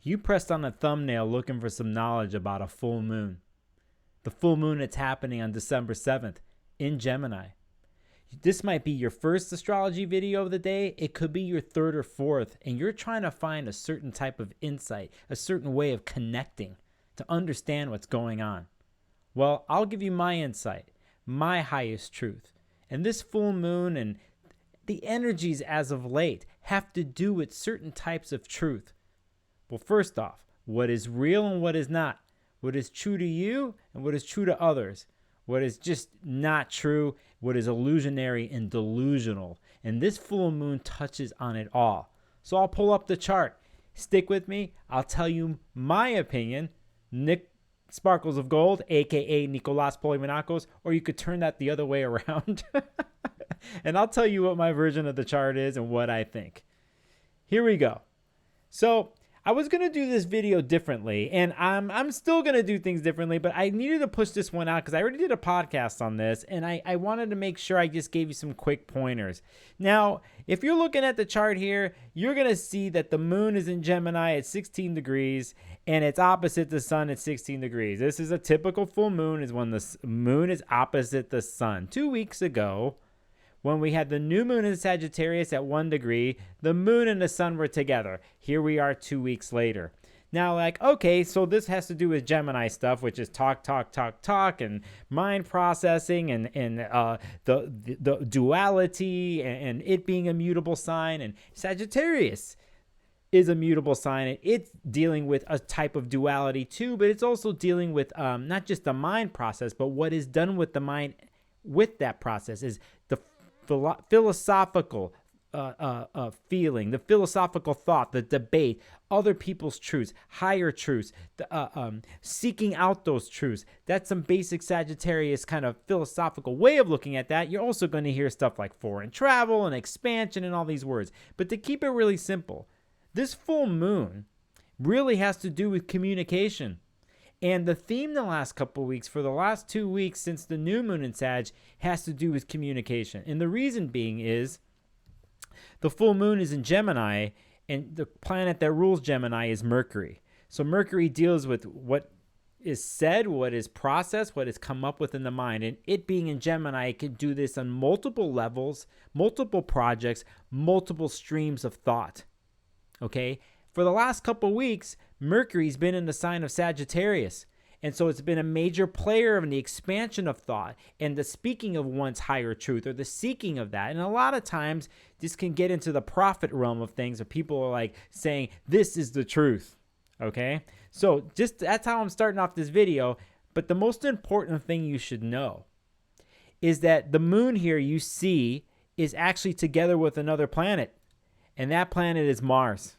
You pressed on a thumbnail looking for some knowledge about a full moon. The full moon that's happening on December 7th in Gemini. This might be your first astrology video of the day. It could be your third or fourth, and you're trying to find a certain type of insight, a certain way of connecting to understand what's going on. Well, I'll give you my insight, my highest truth. And this full moon and the energies as of late have to do with certain types of truth. Well, first off, what is real and what is not? What is true to you and what is true to others? What is just not true? What is illusionary and delusional? And this full moon touches on it all. So I'll pull up the chart. Stick with me. I'll tell you my opinion. Nick Sparkles of Gold, aka Nicolas Polimenakos, or you could turn that the other way around. And I'll tell you what my version of the chart is and what I think. Here we go. So I was going to do this video differently, and I'm still going to do things differently, but I needed to push this one out because I already did a podcast on this, and I wanted to make sure I just gave you some quick pointers. Now, if you're looking at the chart here, you're going to see that the moon is in Gemini at 16 degrees, and it's opposite the sun at 16 degrees. This is a typical full moon, is when the moon is opposite the sun. 2 weeks ago, when we had the new moon in Sagittarius at 1 degree, the moon and the sun were together. Here we are 2 weeks later. Now, like, okay, so this has to do with Gemini stuff, which is talk, and mind processing, and the duality, and it being a mutable sign. And Sagittarius is a mutable sign, and it's dealing with a type of duality too, but it's also dealing with not just the mind process, but what is done with the mind with that process is the philosophical feeling, the philosophical thought, the debate, other people's truths, higher truths, seeking out those truths. That's some basic Sagittarius kind of philosophical way of looking at that. You're also going to hear stuff like foreign travel and expansion and all these words. But to keep it really simple, this full moon really has to do with communication. And the theme the last couple of weeks, for the last 2 weeks since the new moon in Sag, has to do with communication. And the reason being is the full moon is in Gemini, and the planet that rules Gemini is Mercury. So Mercury deals with what is said, what is processed, what is come up with in the mind. And it being in Gemini, it can do this on multiple levels, multiple projects, multiple streams of thought. Okay? For the last couple of weeks, Mercury's been in the sign of Sagittarius. And so it's been a major player in the expansion of thought and the speaking of one's higher truth, or the seeking of that. And a lot of times this can get into the prophet realm of things, where people are like saying, this is the truth. Okay? So just that's how I'm starting off this video. But the most important thing you should know is that the moon here you see is actually together with another planet. And that planet is Mars.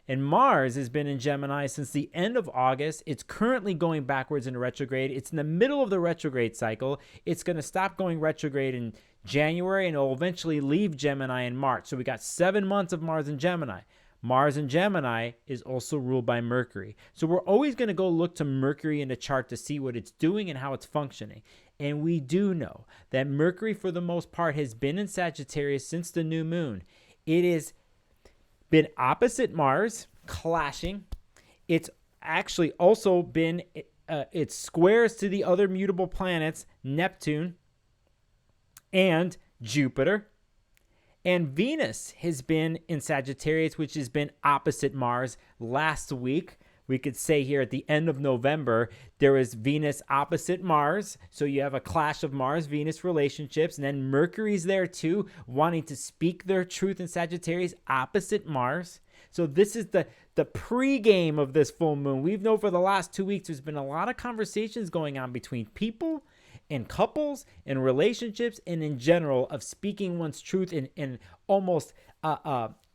And Mars has been in Gemini since the end of August. It's currently going backwards into retrograde. It's in the middle of the retrograde cycle. It's going to stop going retrograde in January, and it'll eventually leave Gemini in March. So we got 7 months of Mars in Gemini. Mars in Gemini is also ruled by Mercury. So we're always going to go look to Mercury in the chart to see what it's doing and how it's functioning. And we do know that Mercury, for the most part, has been in Sagittarius since the new moon. It is been opposite Mars, clashing. It's actually also been, it's squares to the other mutable planets, Neptune and Jupiter. And Venus has been in Sagittarius, which has been opposite Mars. Last week, we could say here at the end of November, there was Venus opposite Mars. So you have a clash of Mars-Venus relationships. And then Mercury's there too, wanting to speak their truth in Sagittarius opposite Mars. So this is the pregame of this full moon. We've known for the last 2 weeks, there's been a lot of conversations going on between people and couples and relationships, and in general, of speaking one's truth in almost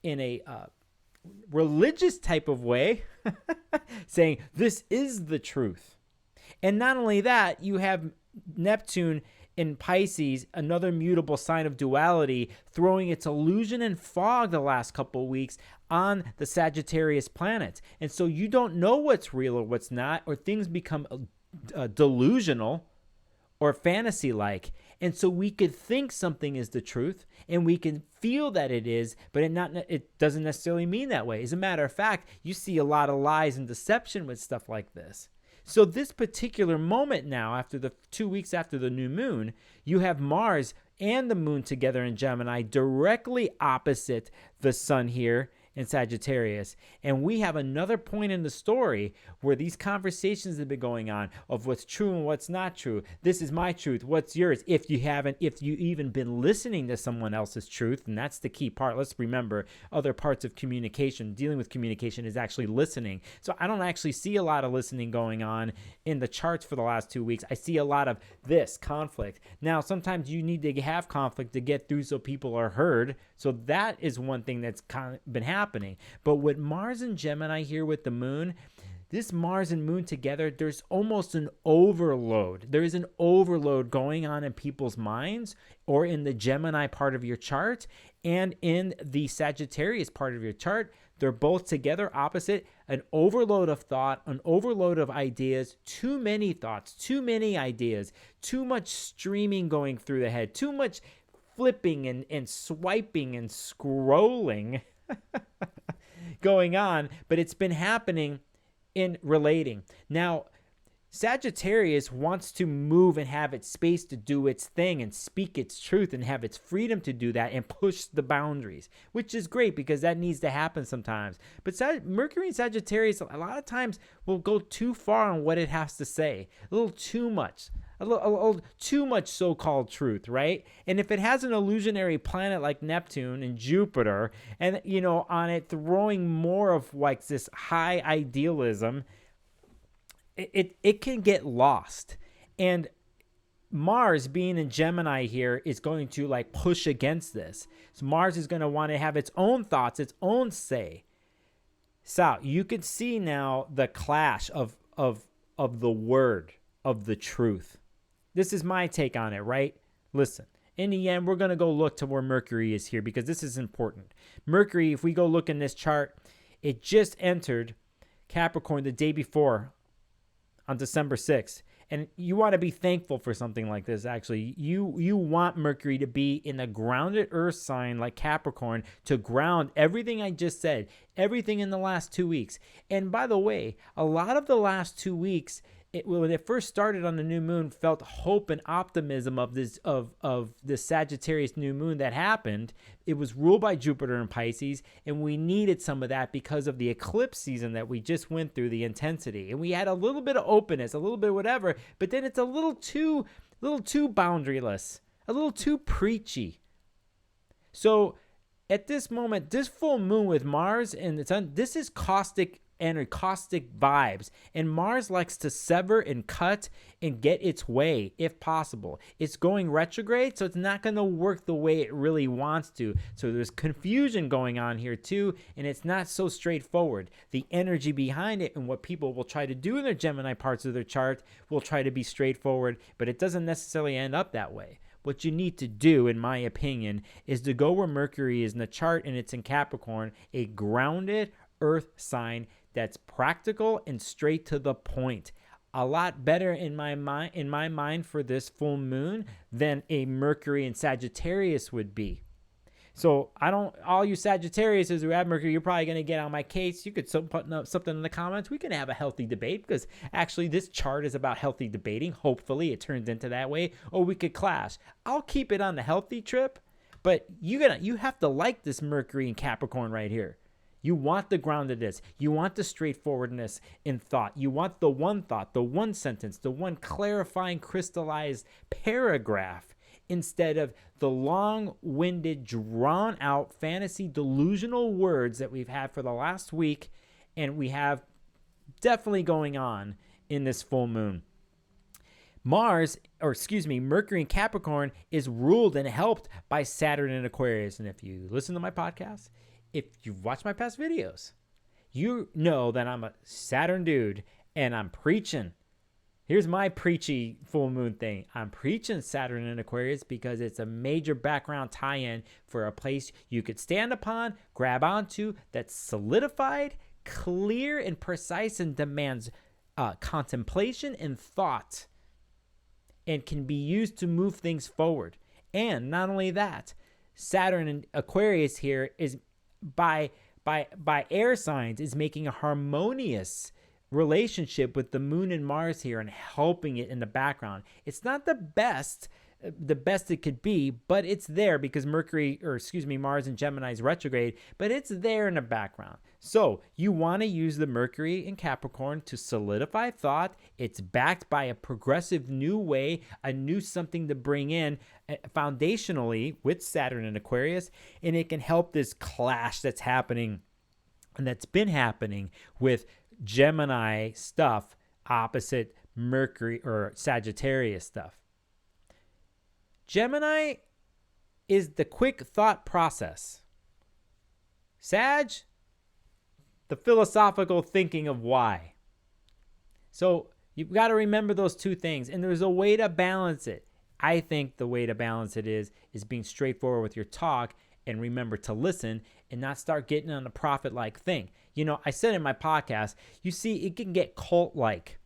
in a religious type of way, saying this is the truth. And not only that, you have Neptune in Pisces, another mutable sign of duality, throwing its illusion and fog the last couple of weeks on the Sagittarius planets. And so you don't know what's real or what's not, or things become delusional or fantasy-like. And so we could think something is the truth and we can feel that it is, but it doesn't necessarily mean that way. As a matter of fact, you see a lot of lies and deception with stuff like this. So this particular moment now, after the 2 weeks after the new moon, you have Mars and the moon together in Gemini, directly opposite the sun here in Sagittarius. And we have another point in the story where these conversations have been going on of what's true and what's not true. This is my truth. What's yours? If you even been listening to someone else's truth, and that's the key part. Let's remember other parts of communication, dealing with communication, is actually listening. So I don't actually see a lot of listening going on in the charts for the last 2 weeks. I see a lot of this conflict. Now, sometimes you need to have conflict to get through so people are heard. So that is one thing that's kind of been happening. But with Mars and Gemini here with the moon, this Mars and moon together, there's almost an overload. There is an overload going on in people's minds, or in the Gemini part of your chart and in the Sagittarius part of your chart. They're both together opposite. An overload of thought, an overload of ideas, too many thoughts, too many ideas, too much streaming going through the head, too much flipping and swiping and scrolling going on. But it's been happening in relating. Now, Sagittarius wants to move and have its space to do its thing and speak its truth and have its freedom to do that and push the boundaries, which is great because that needs to happen sometimes. But Mercury and Sagittarius a lot of times will go too far on what it has to say, a little too much. A little too much so-called truth, right? And if it has an illusionary planet like Neptune and Jupiter, and on it throwing more of like this high idealism, it can get lost. And Mars being in Gemini here is going to like push against this. So Mars is going to want to have its own thoughts, its own say. So you can see now the clash of the word of the truth. This is my take on it, right? Listen, in the end, we're going to go look to where Mercury is here because this is important. Mercury, if we go look in this chart, it just entered Capricorn the day before on December 6th. And you want to be thankful for something like this, actually. You want Mercury to be in a grounded earth sign like Capricorn to ground everything I just said, everything in the last 2 weeks. And by the way, a lot of the last 2 weeks, when it first started on the new moon, felt hope and optimism of this Sagittarius new moon that happened. It was ruled by Jupiter in Pisces, and we needed some of that because of the eclipse season that we just went through, the intensity. And we had a little bit of openness, a little bit whatever, but then it's a little too boundaryless, a little too preachy. So at this moment, this full moon with Mars and the sun, this is caustic vibes, and Mars likes to sever and cut and get its way if possible. It's going retrograde, so it's not going to work the way it really wants to. So there's confusion going on here too, and it's not so straightforward. The energy behind it and what people will try to do in their Gemini parts of their chart will try to be straightforward, but it doesn't necessarily end up that way. What you need to do, in my opinion, is to go where Mercury is in the chart and it's in Capricorn, a grounded earth sign that's practical and straight to the point. A lot better in my mind for this full moon than a Mercury and Sagittarius would be. So all you Sagittariuses who have Mercury, you're probably going to get on my case. You could put up something in the comments. We can have a healthy debate because actually this chart is about healthy debating. Hopefully it turns into that way, or we could clash. I'll keep it on the healthy trip, but you have to like this Mercury and Capricorn right here. You want the groundedness. You want the straightforwardness in thought. You want the one thought, the one sentence, the one clarifying, crystallized paragraph instead of the long-winded, drawn-out, fantasy, delusional words that we've had for the last week and we have definitely going on in this full moon. Mercury in Capricorn is ruled and helped by Saturn in Aquarius. And if you listen to my podcast, if you've watched my past videos, you know that I'm a Saturn dude and I'm preaching. Here's my preachy full moon thing. I'm preaching Saturn in Aquarius because it's a major background tie-in for a place you could stand upon, grab onto, that's solidified, clear and precise, and demands contemplation and thought. and can be used to move things forward. And not only that, Saturn and Aquarius here is by air signs is making a harmonious relationship with the moon and Mars here and helping it in the background. It's not the best it could be, but it's there because Mars in Gemini is retrograde, but it's there in the background. So you want to use the Mercury in Capricorn to solidify thought. It's backed by a progressive new way, a new something to bring in foundationally with Saturn and Aquarius, and it can help this clash that's happening and that's been happening with Gemini stuff opposite Mercury or Sagittarius stuff. Gemini is the quick thought process. Sag, the philosophical thinking of why. So you've got to remember those two things, and there's a way to balance it. I think the way to balance it is being straightforward with your talk and remember to listen and not start getting on a prophet-like thing. You know, I said in my podcast, you see, it can get cult-like.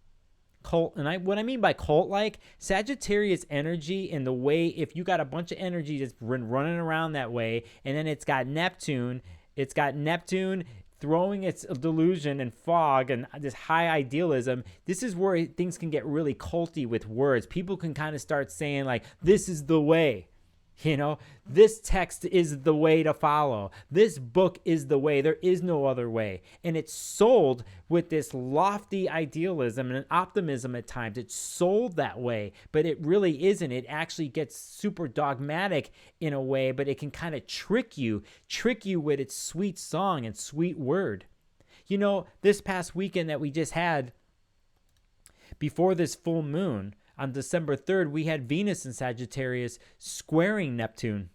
What I mean by cult-like, Sagittarius energy and the way, if you got a bunch of energy that's running around that way, and then it's got Neptune throwing its delusion and fog and this high idealism. This is where things can get really culty with words. People can kind of start saying like, this is the way. You know, this text is the way to follow. This book is the way. There is no other way. And it's sold with this lofty idealism and optimism at times. It's sold that way, but it really isn't. It actually gets super dogmatic in a way, but it can kind of trick you with its sweet song and sweet word. You know, this past weekend that we just had before this full moon, on December 3rd, we had Venus in Sagittarius squaring Neptune.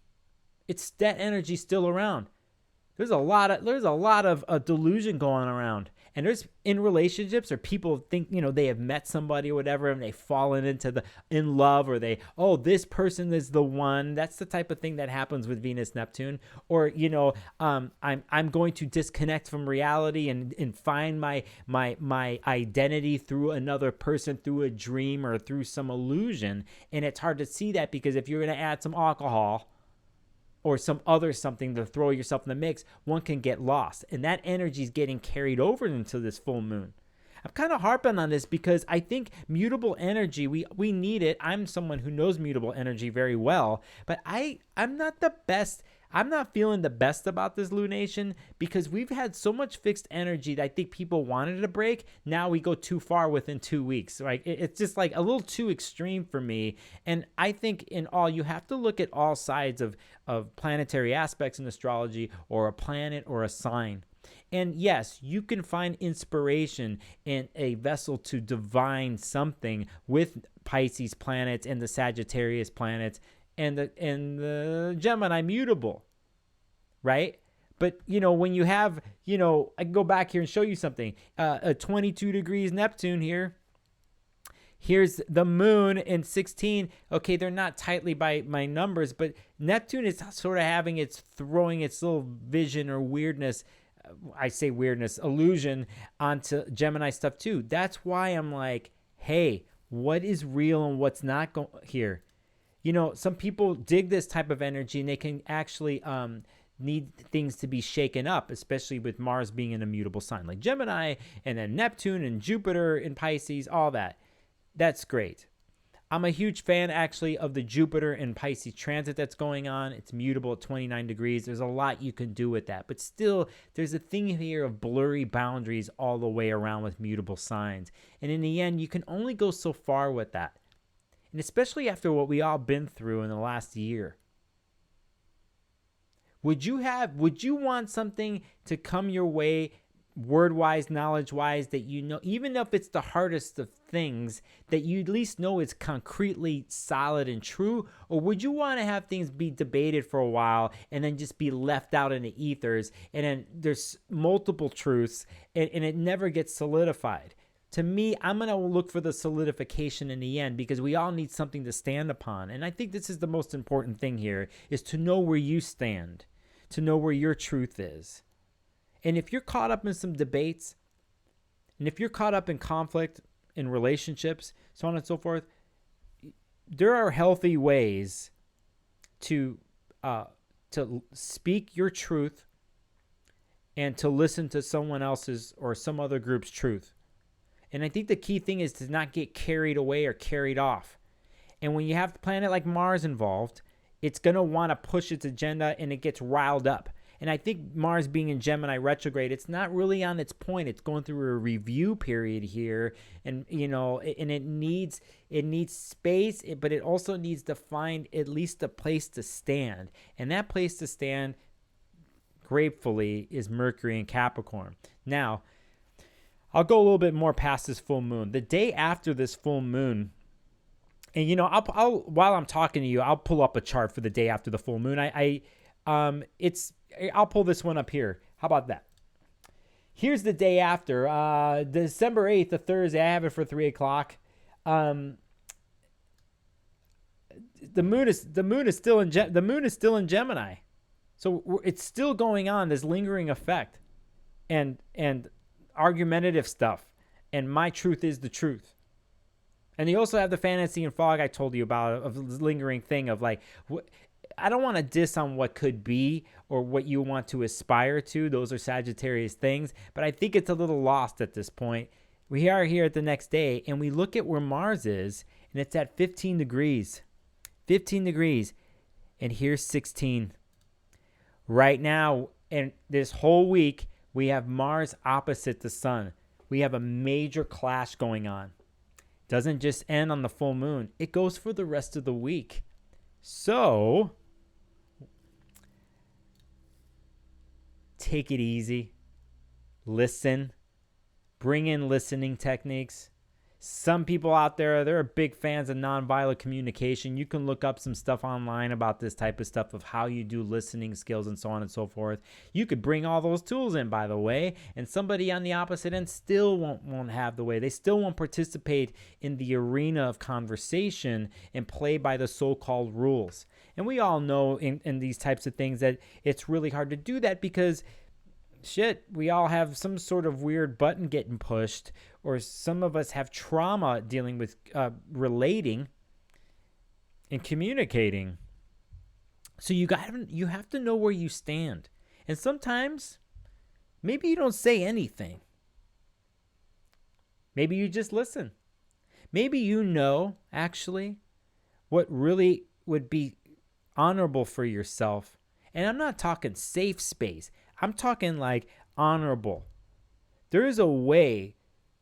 It's that energy still around. There's a lot of delusion going around. And there's in relationships or people think, you know, they have met somebody or whatever and they've fallen in love or this person is the one. That's the type of thing that happens with Venus Neptune. Or, you know, I'm going to disconnect from reality and find my identity through another person, through a dream or through some illusion. And it's hard to see that because if you're going to add some alcohol or some other something to throw yourself in the mix, one can get lost. And that energy is getting carried over into this full moon. I'm kind of harping on this because I think mutable energy, we need it. I'm someone who knows mutable energy very well, but I'm not the best. I'm not feeling the best about this lunation because we've had so much fixed energy that I think people wanted to break. Now we go too far within 2 weeks. Right? It's just like a little too extreme for me. And I think in all, you have to look at all sides of planetary aspects in astrology or a planet or a sign. And yes, you can find inspiration in a vessel to divine something with Pisces planets and the Sagittarius planets and the Gemini mutable, right? But, you know, when you have, you know, I can go back here and show you something. A 22 degrees Neptune here. Here's the moon in 16. Okay, they're not tightly by my numbers, but Neptune is sort of throwing its little vision or weirdness. I say weirdness, illusion onto Gemini stuff too. That's why I'm like, hey, what is real and what's not here? You know, some people dig this type of energy and they can actually need things to be shaken up, especially with Mars being in a mutable sign like Gemini, and then Neptune and Jupiter in Pisces, all that. That's great. I'm a huge fan, actually, of the Jupiter and Pisces transit that's going on. It's mutable at 29 degrees. There's a lot you can do with that. But still, there's a thing here of blurry boundaries all the way around with mutable signs. And in the end, you can only go so far with that. And especially after what we all been through in the last year. Would you want something to come your way word-wise, knowledge-wise, that you know, even if it's the hardest of things, that you at least know is concretely solid and true? Or would you want to have things be debated for a while and then just be left out in the ethers, and then there's multiple truths and it never gets solidified? To me, I'm going to look for the solidification in the end because we all need something to stand upon. And I think this is the most important thing here, is to know where you stand, to know where your truth is. And if you're caught up in some debates, and if you're caught up in conflict, in relationships, so on and so forth, there are healthy ways to speak your truth and to listen to someone else's or some other group's truth. And I think the key thing is to not get carried away or carried off. And when you have a planet like Mars involved, it's going to want to push its agenda and it gets riled up. And I think Mars being in Gemini retrograde, it's not really on its point. It's going through a review period here. And, and it needs space, but it also needs to find at least a place to stand. And that place to stand, gratefully, is Mercury and Capricorn. Now, I'll go a little bit more past this full moon. The day after this full moon, and I'll while I'm talking to you, I'll pull up a chart for the day after the full moon. I'll pull this one up here. How about that? Here's the day after, December 8th, the Thursday. I have it for 3:00. The moon is still in Gemini, so it's still going on. This lingering effect, and argumentative stuff, and my truth is the truth. And you also have the fantasy and fog I told you about, of this lingering thing of like, I don't want to diss on what could be or what you want to aspire to. Those are Sagittarius things, but I think it's a little lost at this point. We are here at the next day, and we look at where Mars is, and it's at 15 degrees. 15 degrees, and here's 16. Right now, and this whole week, we have Mars opposite the sun. We have a major clash going on. Doesn't just end on the full moon. It goes for the rest of the week. So, take it easy. Listen. Bring in listening techniques. Some people out there, they're big fans of nonviolent communication. You can look up some stuff online about this type of stuff, of how you do listening skills and so on and so forth. You could bring all those tools in, by the way, and somebody on the opposite end still won't have the way. They still won't participate in the arena of conversation and play by the so-called rules. And we all know in these types of things that it's really hard to do that because we all have some sort of weird button getting pushed, or some of us have trauma dealing with relating and communicating. So you have to know where you stand. And sometimes maybe you don't say anything. Maybe you just listen. Maybe actually what really would be honorable for yourself. And I'm not talking safe space. I'm talking like honorable. There is a way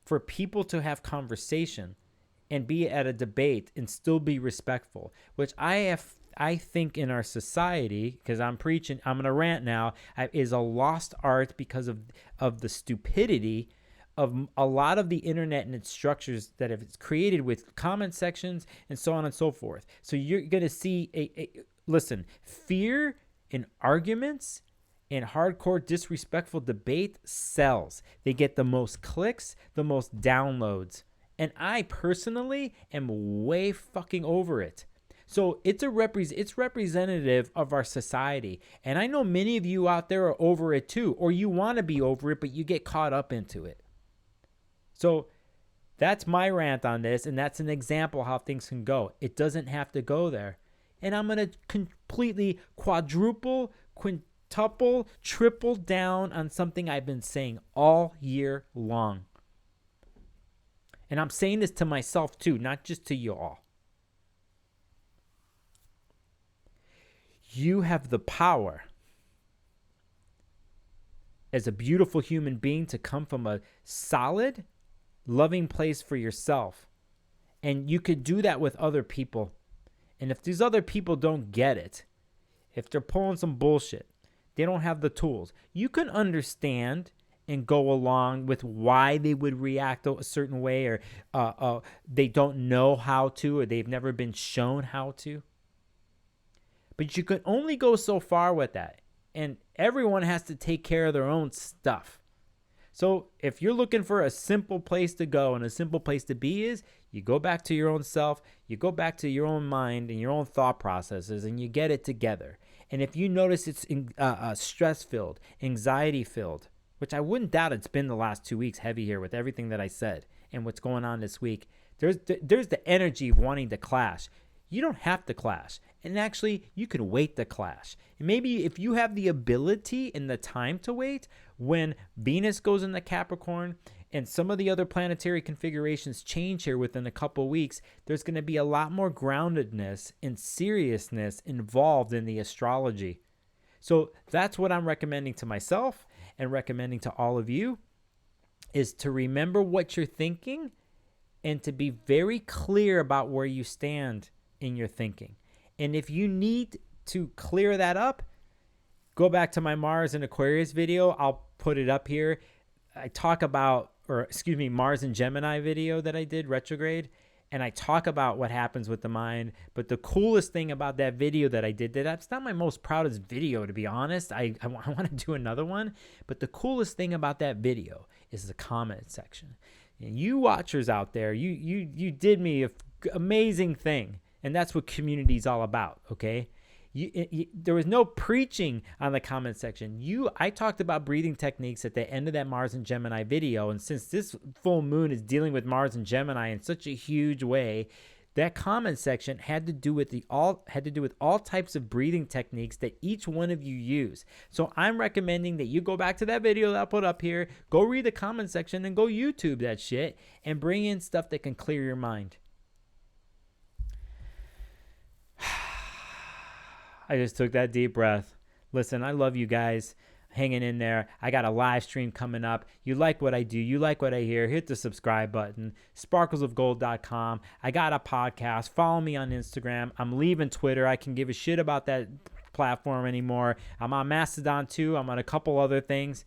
for people to have conversation and be at a debate and still be respectful, which I think in our society, because I'm going to rant now, is a lost art because of the stupidity of a lot of the internet and its structures that have created with comment sections and so on and so forth. So you're going to see listen, fear in arguments and hardcore disrespectful debate sells. They get the most clicks, the most downloads. And I personally am way fucking over it. So it's representative of our society. And I know many of you out there are over it too, or you want to be over it, but you get caught up into it. So that's my rant on this, and that's an example how things can go. It doesn't have to go there. And I'm going to completely quadruple, quintuple, triple down on something I've been saying all year long. And I'm saying this to myself too, not just to you all. You have the power as a beautiful human being to come from a solid, loving place for yourself. And you could do that with other people. And if these other people don't get it, if they're pulling some bullshit, they don't have the tools, you can understand and go along with why they would react a certain way, or they don't know how to, or they've never been shown how to. But you can only go so far with that. And everyone has to take care of their own stuff. So if you're looking for a simple place to go and a simple place to be, is you go back to your own self, you go back to your own mind and your own thought processes, and you get it together. And if you notice it's stress-filled, anxiety-filled, which I wouldn't doubt it's been the last 2 weeks heavy here with everything that I said and what's going on this week, there's the energy of wanting to clash. You don't have to clash. And actually, you can wait to clash. And maybe if you have the ability and the time to wait, when Venus goes into Capricorn and some of the other planetary configurations change here within a couple weeks, there's going to be a lot more groundedness and seriousness involved in the astrology. So that's what I'm recommending to myself and recommending to all of you, is to remember what you're thinking and to be very clear about where you stand in your thinking. And if you need to clear that up, go back to my Mars and Aquarius video. I'll put it up here. I talk about, Mars and Gemini video that I did, retrograde, and I talk about what happens with the mind. But the coolest thing about that video that I did, that's not my most proudest video, to be honest. I want to do another one. But the coolest thing about that video is the comment section. And you watchers out there, you did me an amazing thing. And that's what community is all about, okay? There was no preaching on the comment section. I talked about breathing techniques at the end of that Mars and Gemini video, and since this full moon is dealing with Mars and Gemini in such a huge way, that comment section had to do with all types of breathing techniques that each one of you use. So I'm recommending that you go back to that video that I'll put up here, go read the comment section, and go YouTube that shit and bring in stuff that can clear your mind. I just took that deep breath. Listen, I love you guys hanging in there. I got a live stream coming up. You like what I do, you like what I hear, hit the subscribe button. sparklesofgold.com. I got a podcast. Follow me on Instagram. I'm leaving Twitter. I can give a shit about that platform anymore. I'm on Mastodon too. I'm on a couple other things.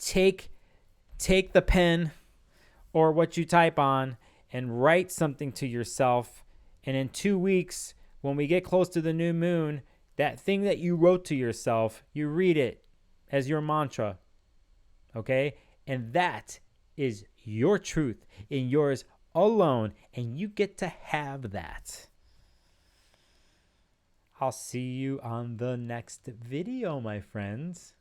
Take the pen or what you type on and write something to yourself. And in 2 weeks, when we get close to the new moon, that thing that you wrote to yourself, you read it as your mantra, okay? And that is your truth and yours alone, and you get to have that. I'll see you on the next video, my friends.